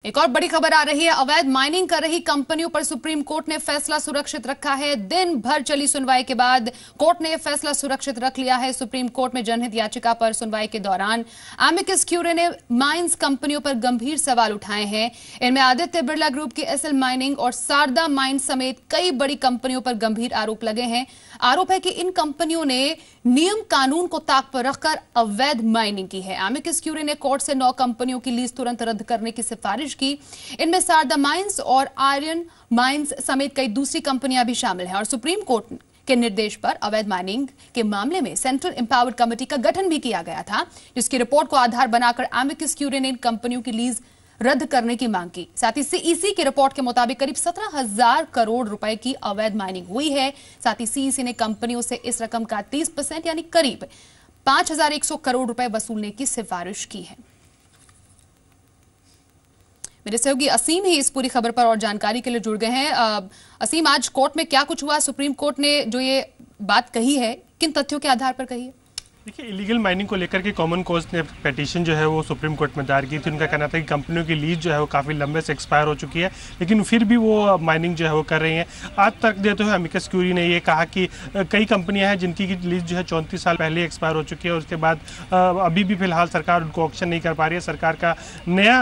एक और बड़ी खबर आ रही है। अवैध माइनिंग कर रही कंपनियों पर सुप्रीम कोर्ट ने फैसला सुरक्षित रखा है। दिन भर चली सुनवाई के बाद कोर्ट ने यह फैसला सुरक्षित रख लिया है। सुप्रीम कोर्ट में जनहित याचिका पर सुनवाई के दौरान एमिकस क्यूरे ने माइंस कंपनियों पर गंभीर सवाल उठाए हैं। इनमें आदित्य बिरला ग्रुप की एसएल माइनिंग और शारदा माइंस समेत कई बड़ी कंपनियों पर गंभीर आरोप लगे हैं। आरोप है कि इन कंपनियों ने नियम कानून को ताक पर रखकर अवैध माइनिंग की है। एमिकस क्यूरे ने कोर्ट से 9 कंपनियों की लीज तुरंत रद्द करने की सिफारिश की। इनमें शारदा माइंस और आयरन माइंस समेत कई दूसरी कंपनियां भी शामिल हैं और सुप्रीम कोर्ट के निर्देश पर अवैध माइनिंग के मामले में सेंट्रल एम्पावर्ड कमेटी का गठन भी किया गया था, जिसकी रिपोर्ट को आधार बनाकर एमिकस क्यूरे ने इन कंपनियों की लीज रद्द करने की मांग की। साथ ही सीईसी की रिपोर्ट के मुताबिक करीब 17,000 करोड़ रुपए की अवैध माइनिंग हुई है। साथ ही सीईसी ने कंपनियों से इस रकम का 30% यानी करीब 5,100 करोड़ रुपए वसूलने की सिफारिश की है। मेरे सहयोगी असीम ही इस पूरी खबर पर और जानकारी के लिए जुड़ गए हैं। असीम, आज कोर्ट में क्या कुछ हुआ? सुप्रीम कोर्ट ने जो ये बात कही है, किन तथ्यों के आधार पर कही है? देखिए, इलीगल माइनिंग को लेकर के कॉमन कॉज ने पिटीशन जो है वो सुप्रीम कोर्ट में दायर की थी। उनका कहना था कि कंपनियों की लीज जो है वो काफ़ी लंबे से एक्सपायर हो चुकी है, लेकिन फिर भी वो माइनिंग जो है वो कर रही हैं। आज तक देते हुए एमिकस क्यूरी ने ये कहा कि कई कंपनियां हैं जिनकी लीज जो है 34 साल पहले एक्सपायर हो चुकी है और उसके बाद अभी भी फिलहाल सरकार उनको ऑक्शन नहीं कर पा रही है। सरकार का नया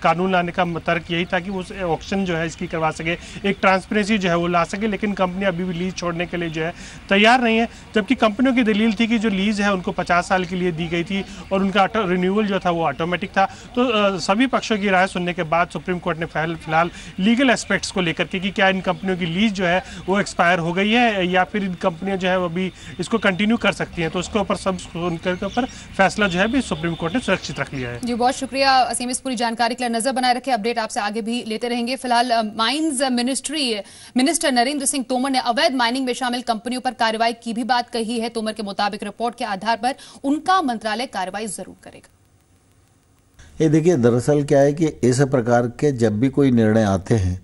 कानून लाने का तर्क यही था कि वो ऑक्शन जो है इसकी करवा सके, एक ट्रांसपेरेंसी जो है वो ला सके, लेकिन कंपनी अभी भी लीज छोड़ने के लिए जो है तैयार नहीं है। जबकि कंपनियों की दलील थी कि जो लीज है उनको 50 साल के लिए दी गई थी और उनका रिन्यूअल जो था वो ऑटोमेटिक था। तो सभी पक्षों की राय सुनने के बाद सुप्रीम कोर्ट ने फिलहाल लीगल एस्पेक्ट्स को लेकर के कि क्या इन कंपनियों की लीज जो है वो एक्सपायर हो गई है या फिर इन कंपनियां जो है वो अभी इसको कंटिन्यू कर सकती हैं, तो उसके ऊपर सब सुनकर के ऊपर फैसला जो है भी सुप्रीम कोर्ट ने सुरक्षित रख लिया है। जी, बहुत शुक्रिया असीम, इस पूरी जानकारी के लिए। नजर बनाए रखे, अपडेट आपसे आगे भी लेते रहेंगे। फिलहाल माइंस मिनिस्टर नरेंद्र सिंह तोमर ने अवैध माइनिंग में शामिल कंपनियों पर कार्रवाई की भी बात कही है। तोमर के मुताबिक रिपोर्ट के आधार पर उनका मंत्रालय कार्रवाई जरूर करेगा। ये देखिए, दरअसल क्या है कि इस प्रकार के जब भी कोई निर्णय आते हैं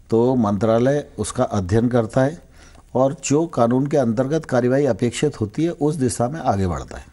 तो मंत्रालय उसका अध्ययन करता है और जो कानून के अंतर्गत कार्रवाई अपेक्षित होती है उस दिशा में आगे बढ़ता है।